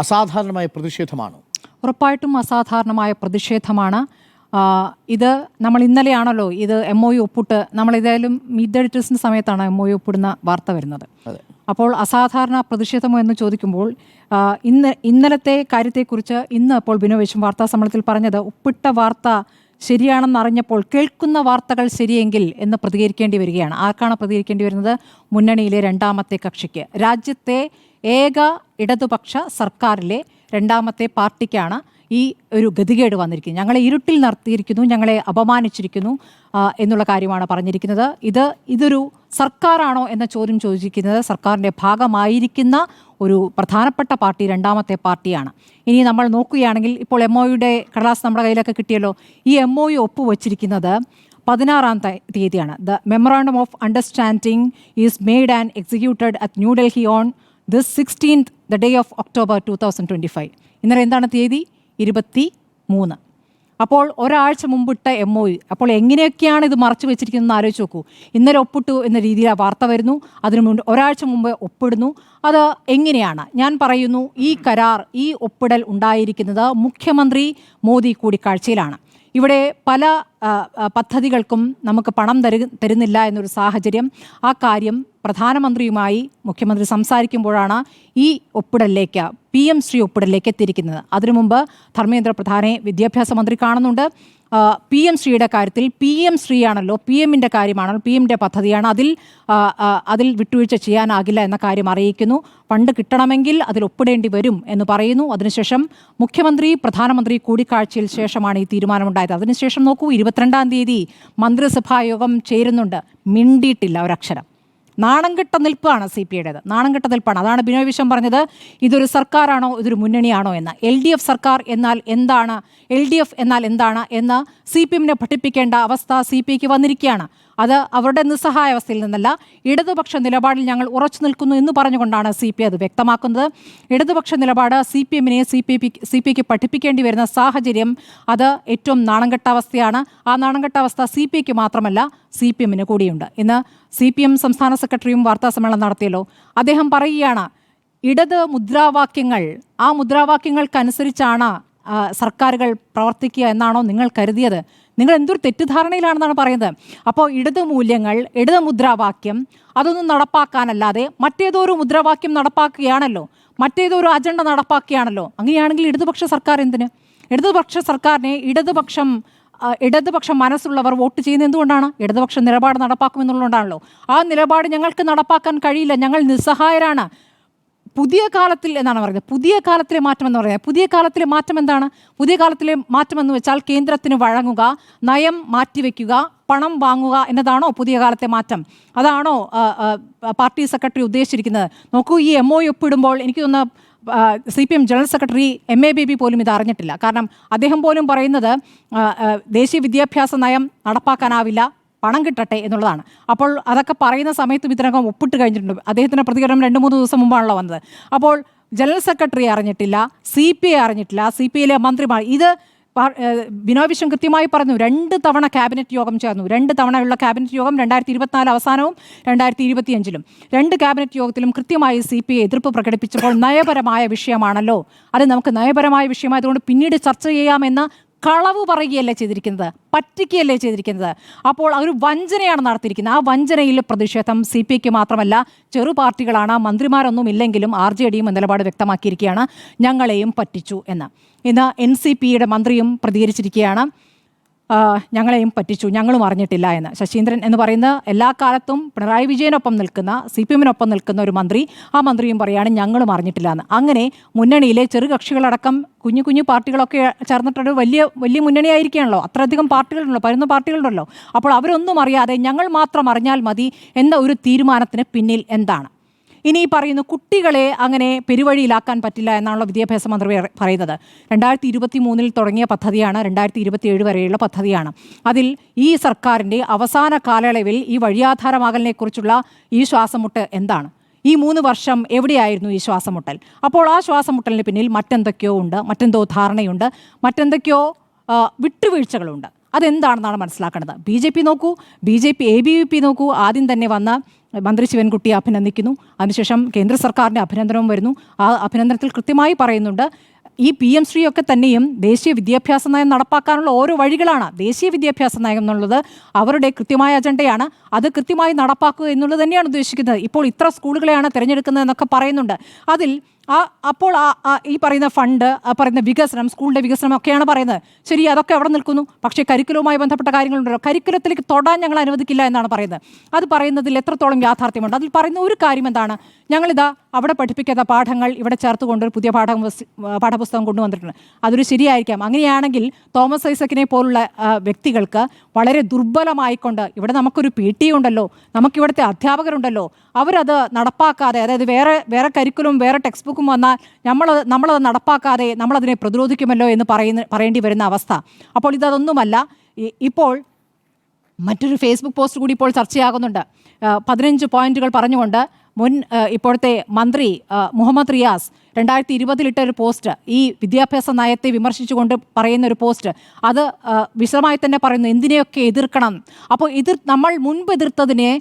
അസാധാരണമായ പ്രതിഷേധമാണ്. ഉറപ്പായിട്ടും അസാധാരണമായ പ്രതിഷേധമാണ്. ഇത് നമ്മൾ ഇന്നലെയാണല്ലോ ഇത് MOU ഒപ്പിട്ട് നമ്മളേതായാലും മീറ്റ് ദ എഡിറ്റേഴ്സിൻ്റെ സമയത്താണ് MOU ഒപ്പിടുന്ന വാർത്ത വരുന്നത്. അപ്പോൾ അസാധാരണ പ്രതിഷേധമോ എന്ന് ചോദിക്കുമ്പോൾ ഇന്നലത്തെ കാര്യത്തെക്കുറിച്ച് ഇന്ന് അപ്പോൾ ബിനോയ് വിശ്വം വാർത്താ സമ്മേളനത്തിൽ പറഞ്ഞത് ഒപ്പിട്ട വാർത്ത ശരിയാണെന്നറിഞ്ഞപ്പോൾ കേൾക്കുന്ന വാർത്തകൾ ശരിയെങ്കിൽ എന്ന് പ്രതികരിക്കേണ്ടി വരികയാണ്. ആർക്കാണ് പ്രതികരിക്കേണ്ടി വരുന്നത്? മുന്നണിയിലെ രണ്ടാമത്തെ കക്ഷിക്ക്, രാജ്യത്തെ ഏക ഇടതുപക്ഷ സർക്കാരിലെ രണ്ടാമത്തെ പാർട്ടിക്കാണ് ഈ ഒരു ഗതികേട് വന്നിരിക്കുന്നത്. ഞങ്ങളെ ഇരുട്ടിൽ നിർത്തിയിരിക്കുന്നു, ഞങ്ങളെ അപമാനിച്ചിരിക്കുന്നു എന്നുള്ള കാര്യമാണ് പറഞ്ഞിരിക്കുന്നത്. ഇതൊരു സർക്കാരാണോ എന്ന ചോദ്യം ചോദിച്ചിരിക്കുന്നത് സർക്കാരിൻ്റെ ഭാഗമായിരിക്കുന്ന ഒരു പ്രധാനപ്പെട്ട പാർട്ടി രണ്ടാമത്തെ പാർട്ടിയാണ്. ഇനി നമ്മൾ നോക്കുകയാണെങ്കിൽ ഇപ്പോൾ MOUയുടെ കടലാസ് നമ്മുടെ കയ്യിലൊക്കെ കിട്ടിയല്ലോ. ഈ MOU ഒപ്പുവച്ചിരിക്കുന്നത് 16-ാം തീയതിയാണ്. The memorandum of understanding is made and executed at New Delhi on this 16th the day of October 2025. ഇന്നലെ എന്താണ് തീയതി? 23. അപ്പോൾ ഒരാഴ്ച മുമ്പിട്ട MOU. അപ്പോൾ എങ്ങനെയൊക്കെയാണ് ഇത് മറച്ചു വെച്ചിരിക്കുന്നതെന്ന് ആലോചിച്ച് നോക്കൂ. ഇന്നലെ ഒപ്പിട്ടു എന്ന രീതിയിൽ ആ വാർത്ത വരുന്നു, അതിനു മുമ്പ് ഒരാഴ്ച മുമ്പ് ഒപ്പിടുന്നു. അത് എങ്ങനെയാണ്? ഞാൻ പറയുന്നു, ഈ കരാർ, ഈ ഒപ്പിടൽ ഉണ്ടായിരിക്കുന്നത് മുഖ്യമന്ത്രി മോദി കൂടിക്കാഴ്ചയിലാണ്. ഇവിടെ പല പദ്ധതികൾക്കും നമുക്ക് പണം തരുന്നില്ല എന്നൊരു സാഹചര്യം, ആ കാര്യം പ്രധാനമന്ത്രിയുമായി മുഖ്യമന്ത്രി സംസാരിക്കുമ്പോഴാണ് ഈ ഒപ്പിടലിലേക്ക്, PM ശ്രീ ഒപ്പിടലിലേക്ക് എത്തിയിരിക്കുന്നത്. അതിനു മുമ്പ് ധർമ്മേന്ദ്ര പ്രധാനെ വിദ്യാഭ്യാസ മന്ത്രി കാണുന്നുണ്ട്. PM ശ്രീയുടെ കാര്യത്തിൽ PM ശ്രീയാണല്ലോ, PM-ൻ്റെ കാര്യമാണല്ലോ, PM-ൻ്റെ പദ്ധതിയാണ്, അതിൽ വിട്ടുവീഴ്ച ചെയ്യാനാകില്ല എന്ന കാര്യം അറിയിക്കുന്നു. ഫണ്ട് കിട്ടണമെങ്കിൽ അതിൽ ഒപ്പിടേണ്ടി വരും എന്ന് പറയുന്നു. അതിനുശേഷം മുഖ്യമന്ത്രി പ്രധാനമന്ത്രി കൂടിക്കാഴ്ചയിൽ ശേഷമാണ് ഈ തീരുമാനമുണ്ടായത്. അതിനുശേഷം നോക്കൂ, 22-ാം തീയതി മന്ത്രിസഭാ യോഗം ചേരുന്നുണ്ട്, മിണ്ടിയിട്ടില്ല ഒരക്ഷരം. നാണംകെട്ട നിൽപ്പാണ് CPIയുടേത്, നാണംകെട്ട നിൽപ്പാണ്. അതാണ് ബിനോയ് വിശ്വം പറഞ്ഞത്, ഇതൊരു സർക്കാരാണോ ഇതൊരു മുന്നണിയാണോ എന്ന്. LDF സർക്കാർ എന്നാൽ എന്താണ്, LDF എന്നാൽ എന്താണ് എന്ന് CPM-നെ പഠിപ്പിക്കേണ്ട അവസ്ഥ CPIക്ക് വന്നിരിക്കുകയാണ്. അത് അവരുടെ നിസ്സഹായ അവസ്ഥയിൽ നിന്നല്ല, ഇടതുപക്ഷ നിലപാടിൽ ഞങ്ങൾ ഉറച്ചു നിൽക്കുന്നു എന്ന് പറഞ്ഞുകൊണ്ടാണ് CPI അത് വ്യക്തമാക്കുന്നത്. ഇടതുപക്ഷ നിലപാട് CPM-നെ CPIക്ക് പഠിപ്പിക്കേണ്ടി വരുന്ന സാഹചര്യം, അത് ഏറ്റവും നാണംകെട്ട അവസ്ഥയാണ്. ആ നാണംകെട്ട അവസ്ഥ CPIക്ക് മാത്രമല്ല CPM-ന് കൂടിയുണ്ട്. ഇന്ന് CPM സംസ്ഥാന സെക്രട്ടറിയും വാർത്താ സമ്മേളനം നടത്തിയല്ലോ. അദ്ദേഹം പറയുകയാണ്, ഇടത് മുദ്രാവാക്യങ്ങൾ, ആ മുദ്രാവാക്യങ്ങൾക്കനുസരിച്ചാണ് സർക്കാരുകൾ പ്രവർത്തിക്കുക എന്നാണോ നിങ്ങൾ കരുതിയത്? നിങ്ങൾ എന്തൊരു തെറ്റിദ്ധാരണയിലാണെന്നാണ് പറയുന്നത്. അപ്പോൾ ഇടത് മൂല്യങ്ങൾ, ഇടത് മുദ്രാവാക്യം അതൊന്നും നടപ്പാക്കാനല്ലാതെ മറ്റേതൊരു മുദ്രാവാക്യം നടപ്പാക്കുകയാണല്ലോ, മറ്റേതൊരു അജണ്ട നടപ്പാക്കുകയാണല്ലോ. അങ്ങനെയാണെങ്കിൽ ഇടതുപക്ഷ സർക്കാർ എന്തിന്? ഇടതുപക്ഷ സർക്കാരിനെ ഇടതുപക്ഷ മനസ്സുള്ളവർ വോട്ട് ചെയ്യുന്നത് എന്തുകൊണ്ടാണ്? ഇടതുപക്ഷ നിലപാട് നടപ്പാക്കുമെന്നുള്ളതുകൊണ്ടാണല്ലോ. ആ നിലപാട് ഞങ്ങൾക്ക് നടപ്പാക്കാൻ കഴിയില്ല, ഞങ്ങൾ നിസ്സഹായരാണ്. പുതിയ കാലത്തിൽ എന്നാണ് പറയുന്നത്, പുതിയ കാലത്തിലെ മാറ്റം എന്ന് പറയുന്നത്. പുതിയ കാലത്തിലെ മാറ്റം എന്താണ്? പുതിയ കാലത്തിലെ മാറ്റം എന്ന് വെച്ചാൽ കേന്ദ്രത്തിന് വഴങ്ങുക, നയം മാറ്റിവെക്കുക, പണം വാങ്ങുക എന്നതാണോ പുതിയ കാലത്തെ മാറ്റം? അതാണോ പാർട്ടി സെക്രട്ടറി ഉദ്ദേശിച്ചിരിക്കുന്നത്? നോക്കൂ, ഈ MOU ഒപ്പിടുമ്പോൾ എനിക്ക് തോന്നുന്നു CPM general secretary MA baby പോലും ഇത് അറിഞ്ഞിട്ടില്ല. കാരണം അദ്ദേഹം പോലും പറയുന്നത് ദേശീയ വിദ്യാഭ്യാസ നയം നടപ്പാക്കാനാവില്ല, പണം കിട്ടട്ടെ എന്നുള്ളതാണ്. അപ്പോൾ അതൊക്കെ പറയുന്ന സമയത്തും ഇതിനകം ഒപ്പിട്ട് കഴിഞ്ഞിട്ടുണ്ട്. അദ്ദേഹത്തിൻ്റെ പ്രതികരണം 2-3 ദിവസം മുമ്പാണല്ലോ വന്നത്. അപ്പോൾ ജനറൽ സെക്രട്ടറി അറിഞ്ഞിട്ടില്ല, CPI അറിഞ്ഞിട്ടില്ല, CPIയിലെ മന്ത്രിമാർ. ഇത് ബിനോയ് വിശ്വം കൃത്യമായി പറഞ്ഞു. 2 തവണ ക്യാബിനറ്റ് യോഗം ചേർന്നു. 2 തവണയുള്ള ക്യാബിനറ്റ് യോഗം 2024 അവസാനവും 2025-ലും 2 ക്യാബിനറ്റ് യോഗത്തിലും കൃത്യമായി CPI എതിർപ്പ് പ്രകടിപ്പിച്ചപ്പോൾ നയപരമായ വിഷയമാണല്ലോ, അത് നമുക്ക് നയപരമായ വിഷയമായതുകൊണ്ട് പിന്നീട് ചർച്ച ചെയ്യാമെന്ന് കളവ് പറയുകയല്ലേ ചെയ്തിരിക്കുന്നത്, പറ്റിക്കുകയല്ലേ ചെയ്തിരിക്കുന്നത്. അപ്പോൾ ഒരു വഞ്ചനയാണ് നടത്തിയിരിക്കുന്നത്. ആ വഞ്ചനയിൽ പ്രതിഷേധം CPIക്ക് മാത്രമല്ല, ചെറു പാർട്ടികളാണ്, മന്ത്രിമാരൊന്നും ഇല്ലെങ്കിലും RJDയും നിലപാട് വ്യക്തമാക്കിയിരിക്കുകയാണ്, ഞങ്ങളെയും പറ്റിച്ചു എന്ന്. ഇന്ന് NCPയുടെ മന്ത്രിയും പ്രതികരിച്ചിരിക്കുകയാണ്, ഞങ്ങളെയും പറ്റിച്ചു, ഞങ്ങളും അറിഞ്ഞിട്ടില്ല എന്ന്. ശശീന്ദ്രൻ എന്ന് പറയുന്ന എല്ലാ കാലത്തും പിണറായി വിജയനൊപ്പം നിൽക്കുന്ന, CPM-നൊപ്പം നിൽക്കുന്ന ഒരു മന്ത്രി, ആ മന്ത്രിയും പറയുകയാണ് ഞങ്ങളും അറിഞ്ഞിട്ടില്ല എന്ന്. അങ്ങനെ മുന്നണിയിലെ ചെറുകക്ഷികളടക്കം കുഞ്ഞു കുഞ്ഞു പാർട്ടികളൊക്കെ ചേർന്നിട്ടൊരു വലിയ മുന്നണിയായിരിക്കുകയാണല്ലോ. അത്രയധികം പാർട്ടികളുണ്ടല്ലോ, 11 പാർട്ടികളുണ്ടല്ലോ. അപ്പോൾ അവരൊന്നും അറിയാതെ ഞങ്ങൾ മാത്രം അറിഞ്ഞാൽ മതി എന്ന ഒരു തീരുമാനത്തിന് പിന്നിൽ എന്താണ്? ഇനി പറയുന്നു, കുട്ടികളെ അങ്ങനെ പെരുവഴിയിലാക്കാൻ പറ്റില്ല എന്നാണല്ലോ വിദ്യാഭ്യാസ മന്ത്രി പറയുന്നത്. 2023 തുടങ്ങിയ പദ്ധതിയാണ്, 2027 വരെയുള്ള പദ്ധതിയാണ്. അതിൽ ഈ സർക്കാരിൻ്റെ അവസാന കാലയളവിൽ ഈ വഴിയാധാരമാകലിനെക്കുറിച്ചുള്ള ഈ ശ്വാസമുട്ട് എന്താണ്? ഈ 3 വർഷം എവിടെയായിരുന്നു ഈ ശ്വാസമുട്ടൽ? അപ്പോൾ ആ ശ്വാസമുട്ടലിന് പിന്നിൽ മറ്റെന്തൊക്കെയോ ഉണ്ട്, മറ്റെന്തോ ധാരണയുണ്ട്, മറ്റെന്തൊക്കെയോ വിട്ടുവീഴ്ചകളുണ്ട്. അതെന്താണെന്നാണ് മനസ്സിലാക്കേണ്ടത്. BJP നോക്കൂ, BJP ABVP നോക്കൂ, ആദ്യം തന്നെ വന്ന മന്ത്രി ശിവൻകുട്ടിയെ അഭിനന്ദിക്കുന്നു, അതിനുശേഷം കേന്ദ്ര സർക്കാരിൻ്റെ അഭിനന്ദനവും വരുന്നു. ആ അഭിനന്ദനത്തിൽ കൃത്യമായി പറയുന്നുണ്ട് ഈ PM ശ്രീ ഒക്കെ തന്നെയും ദേശീയ വിദ്യാഭ്യാസ നയം നടപ്പാക്കാനുള്ള ഓരോ വഴികളാണ്. ദേശീയ വിദ്യാഭ്യാസ നയം എന്നുള്ളത് അവരുടെ കൃത്യമായ അജണ്ടയാണ്, അത് കൃത്യമായി നടപ്പാക്കുക എന്നുള്ളത് തന്നെയാണ് ഉദ്ദേശിക്കുന്നത്. ഇപ്പോൾ ഇത്ര സ്കൂളുകളെയാണ് തിരഞ്ഞെടുക്കുന്നത് എന്നൊക്കെ പറയുന്നുണ്ട്. അതിൽ അപ്പോൾ ഈ പറയുന്ന ഫണ്ട്, പറയുന്ന വികസനം, സ്കൂളിൻ്റെ വികസനം ഒക്കെയാണ് പറയുന്നത്. ശരി, അതൊക്കെ അവിടെ നിൽക്കുന്നു. പക്ഷേ കരിക്കുലവുമായി ബന്ധപ്പെട്ട കാര്യങ്ങളുണ്ടല്ലോ, കരിക്കുലത്തിലേക്ക് തൊടാൻ ഞങ്ങൾ അനുവദിക്കില്ല എന്നാണ് പറയുന്നത്. അത് പറയുന്നതിൽ എത്രത്തോളം യാഥാർത്ഥ്യമുണ്ട്? അതിൽ പറയുന്ന ഒരു കാര്യം എന്താണ്? ഞങ്ങളിതാ അവിടെ പഠിപ്പിക്കാത്ത പാഠങ്ങൾ ഇവിടെ ചേർത്തുകൊണ്ട് പുതിയ പാഠപുസ്തകം കൊണ്ടുവന്നിട്ടുണ്ട്. അതൊരു ശരിയായിരിക്കാം. അങ്ങനെയാണെങ്കിൽ തോമസ് ഐസക്കിനെ പോലുള്ള വ്യക്തികൾക്ക് വളരെ ദുർബലമായിക്കൊണ്ട് ഇവിടെ നമുക്കൊരു PT ഉണ്ടല്ലോ, നമുക്കിവിടുത്തെ അധ്യാപകരുണ്ടല്ലോ, അവരത് നടപ്പാക്കാതെ, അതായത് വേറെ കരിക്കുലും വേറെ ടെക്സ്റ്റ് ബുക്കും വന്നാൽ നമ്മളത് നടപ്പാക്കാതെ നമ്മളതിനെ പ്രതിരോധിക്കുമല്ലോ എന്ന് പറയേണ്ടി വരുന്ന അവസ്ഥ. അപ്പോൾ ഇതൊന്നുമല്ല. ഇപ്പോൾ മറ്റൊരു ഫേസ്ബുക്ക് പോസ്റ്റ് കൂടി ഇപ്പോൾ ചർച്ചയാകുന്നുണ്ട്. 15 പോയിന്റുകൾ പറഞ്ഞുകൊണ്ട് ഇപ്പോഴത്തെ മന്ത്രി മുഹമ്മദ് റിയാസ് 2020 ഇട്ട ഒരു പോസ്റ്റ്, ഈ വിദ്യാഭ്യാസ നയത്തെ വിമർശിച്ചുകൊണ്ട് പറയുന്ന ഒരു പോസ്റ്റ്, അത് വിശദമായി തന്നെ പറയുന്നു എന്തിനെയൊക്കെ എതിർക്കണം. അപ്പോൾ നമ്മൾ മുൻപ് എതിർത്തതിനെ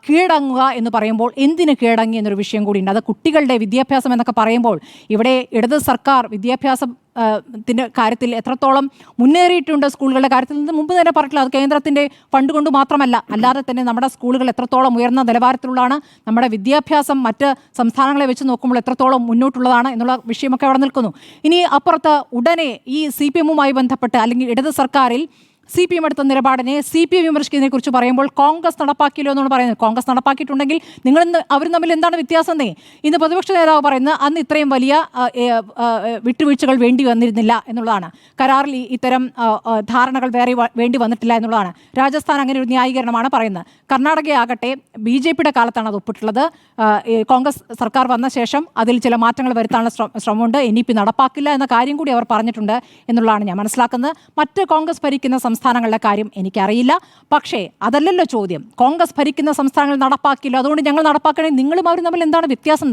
കീഴടങ്ങുക എന്ന് പറയുമ്പോൾ എന്തിന് കീഴടങ്ങി എന്നൊരു വിഷയം കൂടിയുണ്ട്. അത് കുട്ടികളുടെ വിദ്യാഭ്യാസം എന്നൊക്കെ പറയുമ്പോൾ ഇവിടെ ഇടത് സർക്കാർ വിദ്യാഭ്യാസത്തിൻ്റെ കാര്യത്തിൽ എത്രത്തോളം മുന്നേറിയിട്ടുണ്ട് സ്കൂളുകളുടെ കാര്യത്തിൽ നിന്ന് മുമ്പ് തന്നെ പറഞ്ഞിട്ടില്ല. അത് കേന്ദ്രത്തിൻ്റെ ഫണ്ട് കൊണ്ട് മാത്രമല്ല, അല്ലാതെ തന്നെ നമ്മുടെ സ്കൂളുകൾ എത്രത്തോളം ഉയർന്ന നിലവാരത്തിലുള്ളതാണ്, നമ്മുടെ വിദ്യാഭ്യാസം മറ്റ് സംസ്ഥാനങ്ങളെ വെച്ച് നോക്കുമ്പോൾ എത്രത്തോളം മുന്നോട്ടുള്ളതാണ് എന്നുള്ള വിഷയമൊക്കെ അവിടെ നിൽക്കുന്നു. ഇനി അപ്പുറത്ത് ഉടനെ ഈ CPM-മായി ബന്ധപ്പെട്ട് അല്ലെങ്കിൽ ഇടത് സർക്കാരിൽ CPM എടുത്ത നിലപാടിനെ CPM വിമർശിക്കുന്നതിനെ കുറിച്ച് പറയുമ്പോൾ കോൺഗ്രസ് നടപ്പാക്കിയല്ലോ എന്നാണ് പറയുന്നത്. കോൺഗ്രസ് നടപ്പാക്കിയിട്ടുണ്ടെങ്കിൽ അവരും തമ്മിൽ എന്താണ് വ്യത്യാസം? ഇന്ന് പ്രതിപക്ഷ നേതാവ് പറയുന്നത് അന്ന് ഇത്രയും വലിയ വിട്ടുവീഴ്ചകൾ വേണ്ടി വന്നിരുന്നില്ല എന്നുള്ളതാണ്. കരാറിൽ ഇത്തരം ധാരണകൾ വേണ്ടി വന്നിട്ടില്ല എന്നുള്ളതാണ്. രാജസ്ഥാൻ അങ്ങനെ ഒരു ന്യായീകരണമാണ് പറയുന്നത്. കർണാടകയാകട്ടെ BJP-യുടെ കാലത്താണ് അത് ഒപ്പിട്ടുള്ളത്. കോൺഗ്രസ് സർക്കാർ വന്ന ശേഷം അതിൽ ചില മാറ്റങ്ങൾ വരുത്താനുള്ള ശ്രമമുണ്ട്. NEP നടപ്പാക്കില്ല എന്ന കാര്യം കൂടി അവർ പറഞ്ഞിട്ടുണ്ട് എന്നുള്ളതാണ് ഞാൻ മനസ്സിലാക്കുന്നത്. മറ്റ് കോൺഗ്രസ് ഭരിക്കുന്ന സംസ്ഥാനങ്ങളുടെ കാര്യം എനിക്കറിയില്ല. പക്ഷേ അതല്ലല്ലോ ചോദ്യം. കോൺഗ്രസ് ഭരിക്കുന്ന സംസ്ഥാനങ്ങൾ നടപ്പാക്കില്ല, അതുകൊണ്ട് ഞങ്ങൾ നടപ്പാക്കണമെങ്കിൽ നിങ്ങളും അവരും തമ്മിൽ എന്താണ് വ്യത്യാസം?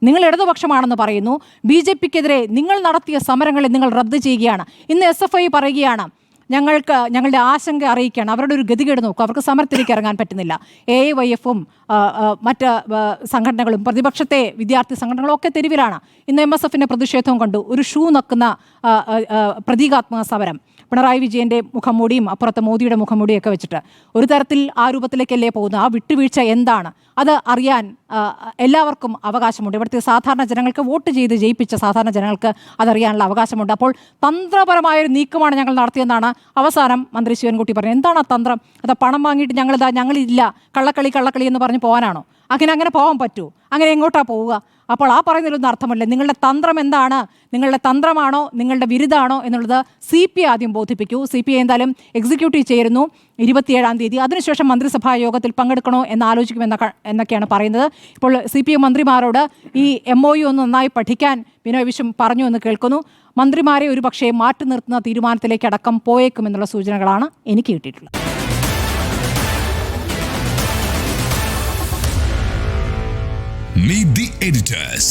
നിങ്ങൾ ഇടതുപക്ഷമാണെന്ന് പറയുന്നു, BJP-ക്കെതിരെ നിങ്ങൾ നടത്തിയ സമരങ്ങളെ നിങ്ങൾ റദ്ദ് ചെയ്യുകയാണ്. ഇന്ന് SFI പറയുകയാണ് ഞങ്ങളുടെ ആശങ്ക അറിയിക്കുകയാണ്. അവരുടെ ഒരു ഗതികേട് നോക്കും, അവർക്ക് സമരത്തിലേക്ക് ഇറങ്ങാൻ പറ്റുന്നില്ല. AIYF-ഉം മറ്റ് സംഘടനകളും പ്രതിപക്ഷത്തെ വിദ്യാർത്ഥി സംഘടനകളും ഒക്കെ തെരുവിലാണ്. ഇന്ന് MSF-ന്റെ പ്രതിഷേധവും കണ്ടു. ഒരു ഷൂ നക്കുന്ന പ്രതീകാത്മക സമരം, പിണറായി വിജയൻ്റെ മുഖംമൂടിയും അപ്പുറത്ത് മോദിയുടെ മുഖംമൂടിയൊക്കെ വെച്ചിട്ട് ഒരു തരത്തിൽ ആ രൂപത്തിലേക്കല്ലേ പോകുന്നത്? ആ വിട്ടുവീഴ്ച എന്താണ്? അത് അറിയാൻ എല്ലാവർക്കും അവകാശമുണ്ട്. ഇവിടുത്തെ സാധാരണ ജനങ്ങൾക്ക്, വോട്ട് ചെയ്ത് ജയിപ്പിച്ച സാധാരണ ജനങ്ങൾക്ക് അതറിയാനുള്ള അവകാശമുണ്ട്. അപ്പോൾ തന്ത്രപരമായൊരു നീക്കമാണ് ഞങ്ങൾ നടത്തിയെന്നാണ് അവസാനം മന്ത്രി ശിവൻകുട്ടി പറഞ്ഞത്. എന്താണ് ആ തന്ത്രം? അത് പണം വാങ്ങിയിട്ട് ഞങ്ങളില്ല, കള്ളക്കളി എന്ന് പറഞ്ഞ് പോകാനാണോ? അങ്ങനെ പോകാൻ പറ്റുമോ? അങ്ങനെ എങ്ങോട്ടാണ് പോവുക? അപ്പോൾ ആ പറയുന്നതിലൊന്നും അർത്ഥമല്ല. നിങ്ങളുടെ തന്ത്രം എന്താണ്? നിങ്ങളുടെ തന്ത്രമാണോ നിങ്ങളുടെ വിരുദ്ധാണോ എന്നുള്ളത് CPI ആദ്യം ബോധിപ്പിക്കൂ. CPI എന്തായാലും എക്സിക്യൂട്ടീവ് ചേരുന്നു 27-ാം തീയതി. അതിനുശേഷം മന്ത്രിസഭാ യോഗത്തിൽ പങ്കെടുക്കണോ എന്ന് ആലോചിക്കുമെന്നൊക്കെയാണ് പറയുന്നത്. ഇപ്പോൾ CPI മന്ത്രിമാരോട് ഈ MOU ഒന്ന് നന്നായി പഠിക്കാൻ ബിനോയ് വിശ്വം പറഞ്ഞു എന്ന് കേൾക്കുന്നു. മന്ത്രിമാരെ ഒരു പക്ഷേ മാറ്റി നിർത്തുന്ന തീരുമാനത്തിലേക്ക് അടക്കം പോയേക്കുമെന്നുള്ള സൂചനകളാണ് എനിക്ക് കിട്ടിയിട്ടുള്ളത്. Meet the editors.